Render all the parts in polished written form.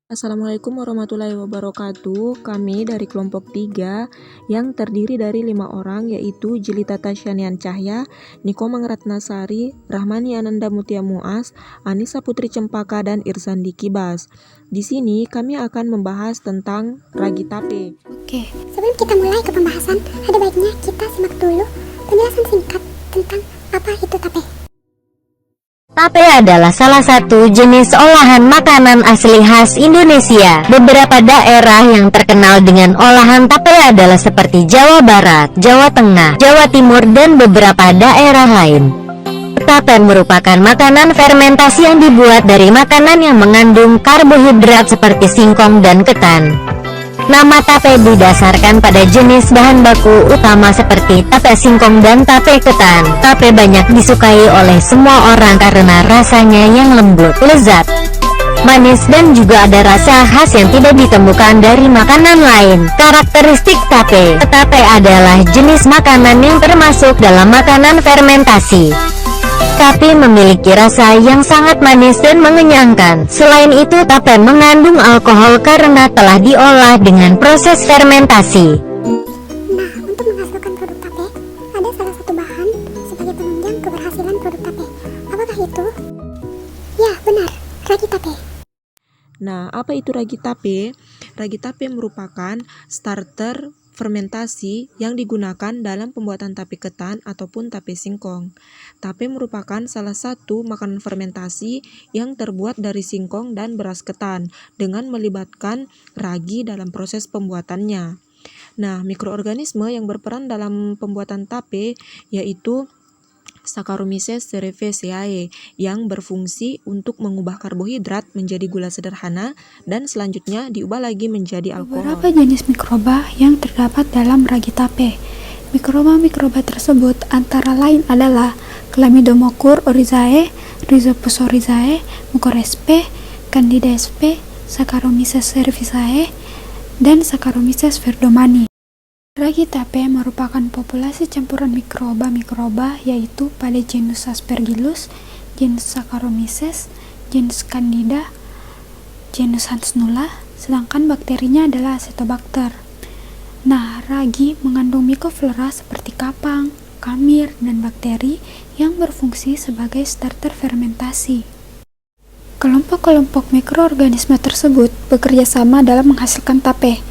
Assalamualaikum warahmatallahi wabarakatuh. Kami dari kelompok 3 yang terdiri dari 5 orang, yaitu Jelita Tasyanian Cahya, Niko Mangratnasari, Rahmani Ananda Mutia Muas, Anissa Putri Cempaka, dan Irsandi Kibas. Di sini kami akan membahas tentang ragi tape. Oke, sebelum kita mulai ke pembahasan, ada baiknya kita simak dulu penjelasan singkat tentang apa itu tape. Tape adalah salah satu jenis olahan makanan asli khas Indonesia. Beberapa daerah yang terkenal dengan olahan tape adalah seperti Jawa Barat, Jawa Tengah, Jawa Timur, dan beberapa daerah lain. Tape merupakan makanan fermentasi yang dibuat dari makanan yang mengandung karbohidrat seperti singkong dan ketan. Nama tape didasarkan pada jenis bahan baku utama seperti tape singkong dan tape ketan. Tape banyak disukai oleh semua orang karena rasanya yang lembut, lezat, manis, dan juga ada rasa khas yang tidak ditemukan dari makanan lain. Karakteristik tape. Tape adalah jenis makanan yang termasuk dalam makanan fermentasi. Tape memiliki rasa yang sangat manis dan mengenyangkan. Selain itu, tape mengandung alkohol karena telah diolah dengan proses fermentasi. Nah, untuk menghasilkan produk tape, ada salah satu bahan sebagai penunjang keberhasilan produk tape. Apakah itu? Ya, benar, ragi tape. Nah, apa itu ragi tape? Ragi tape merupakan starter fermentasi yang digunakan dalam pembuatan tape ketan ataupun tape singkong. Tape merupakan salah satu makanan fermentasi yang terbuat dari singkong dan beras ketan dengan melibatkan ragi dalam proses pembuatannya. Nah, mikroorganisme yang berperan dalam pembuatan tape yaitu Saccharomyces cerevisiae yang berfungsi untuk mengubah karbohidrat menjadi gula sederhana dan selanjutnya diubah lagi menjadi alkohol. Beberapa jenis mikroba yang terdapat dalam ragi tape. Mikroba-mikroba tersebut antara lain adalah Chlamydomoccur oryzae, Rhizopus oryzae, Mucorrhizae, Candida sp, Saccharomyces cerevisiae, dan Saccharomyces verdemani. Ragi tape merupakan populasi campuran mikroba-mikroba yaitu pada genus Aspergillus, genus Saccharomyces, genus Candida, genus Hansnula, sedangkan bakterinya adalah Acetobacter. Nah, ragi mengandung mikoflora seperti kapang, kamir, dan bakteri yang berfungsi sebagai starter fermentasi. Kelompok-kelompok mikroorganisme tersebut bekerja sama dalam menghasilkan tape.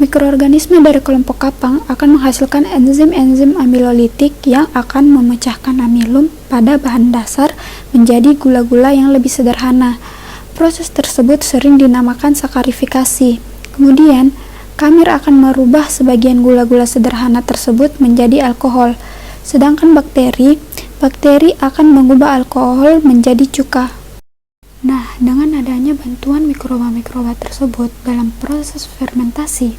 Mikroorganisme dari kelompok kapang akan menghasilkan enzim-enzim amilolitik yang akan memecahkan amilum pada bahan dasar menjadi gula-gula yang lebih sederhana. Proses tersebut sering dinamakan sakarifikasi. Kemudian, kamir akan merubah sebagian gula-gula sederhana tersebut menjadi alkohol. Sedangkan bakteri akan mengubah alkohol menjadi cuka. Nah, dengan adanya bantuan mikroba-mikroba tersebut dalam proses fermentasi,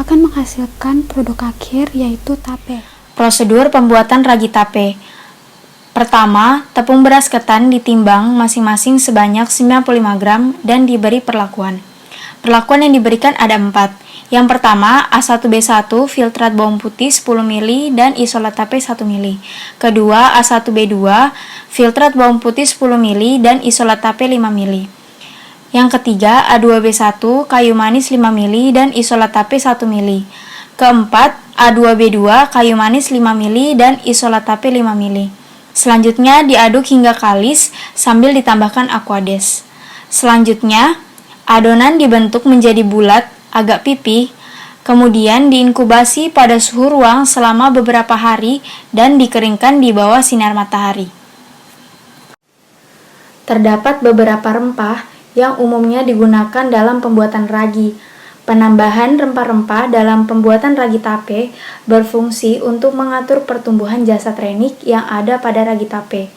akan menghasilkan produk akhir yaitu tape. Prosedur pembuatan ragi tape. Pertama, tepung beras ketan ditimbang masing-masing sebanyak 95 gram dan diberi perlakuan. Perlakuan yang diberikan ada 4. Yang pertama, A1B1 filtrat bawang putih 10 ml dan isolat tape 1 ml. Kedua, A1B2 filtrat bawang putih 10 ml dan isolat tape 5 ml. Yang ketiga, A2B1 kayu manis 5 ml dan isolat tape 1 ml. Keempat, A2B2 kayu manis 5 ml dan isolat tape 5 ml. Selanjutnya, diaduk hingga kalis sambil ditambahkan aquades. Selanjutnya, adonan dibentuk menjadi bulat agak pipih, kemudian diinkubasi pada suhu ruang selama beberapa hari dan dikeringkan di bawah sinar matahari. Terdapat beberapa rempah yang umumnya digunakan dalam pembuatan ragi. Penambahan rempah-rempah dalam pembuatan ragi tape berfungsi untuk mengatur pertumbuhan jasad renik yang ada pada ragi tape.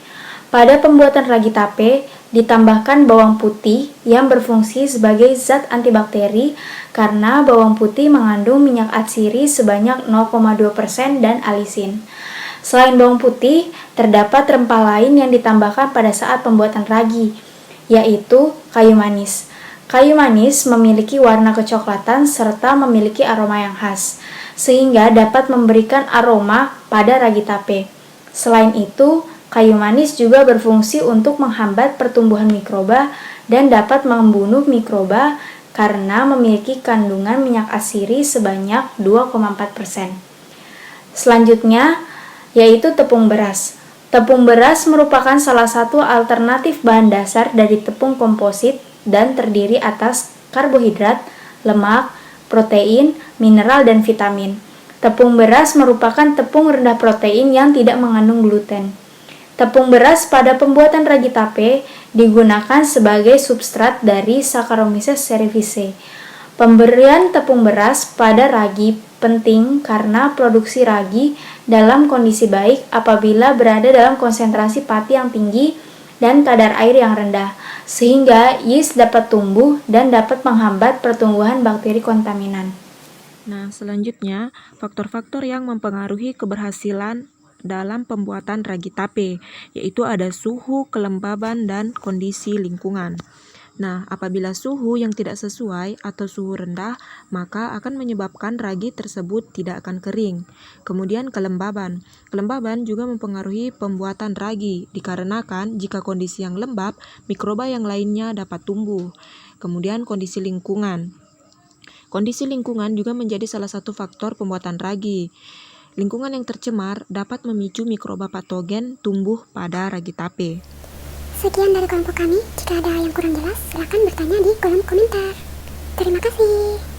Pada pembuatan ragi tape, ditambahkan bawang putih yang berfungsi sebagai zat antibakteri karena bawang putih mengandung minyak atsiri sebanyak 0,2% dan alisin. Selain bawang putih, terdapat rempah lain yang ditambahkan pada saat pembuatan ragi, yaitu kayu manis. Kayu manis memiliki warna kecoklatan serta memiliki aroma yang khas, sehingga dapat memberikan aroma pada ragi tape. Selain itu, kayu manis juga berfungsi untuk menghambat pertumbuhan mikroba dan dapat membunuh mikroba karena memiliki kandungan minyak asiri sebanyak 2,4%. Selanjutnya, yaitu tepung beras. Tepung beras merupakan salah satu alternatif bahan dasar dari tepung komposit dan terdiri atas karbohidrat, lemak, protein, mineral, dan vitamin. Tepung beras merupakan tepung rendah protein yang tidak mengandung gluten. Tepung beras pada pembuatan ragi tape digunakan sebagai substrat dari Saccharomyces cerevisiae. Pemberian tepung beras pada ragi penting karena produksi ragi dalam kondisi baik apabila berada dalam konsentrasi pati yang tinggi dan kadar air yang rendah, sehingga yeast dapat tumbuh dan dapat menghambat pertumbuhan bakteri kontaminan. Nah, selanjutnya, faktor-faktor yang mempengaruhi keberhasilan dalam pembuatan ragi tape, yaitu ada suhu, kelembaban, dan kondisi lingkungan. Nah, apabila suhu yang tidak sesuai atau suhu rendah, maka akan menyebabkan ragi tersebut tidak akan kering. Kemudian kelembaban. Kelembaban juga mempengaruhi pembuatan ragi, dikarenakan jika kondisi yang lembab, mikroba yang lainnya dapat tumbuh. Kemudian kondisi lingkungan. Kondisi lingkungan juga menjadi salah satu faktor pembuatan ragi. Lingkungan yang tercemar dapat memicu mikroba patogen tumbuh pada ragi tape. Sekian dari kelompok kami. Jika ada yang kurang jelas, silakan bertanya di kolom komentar. Terima kasih.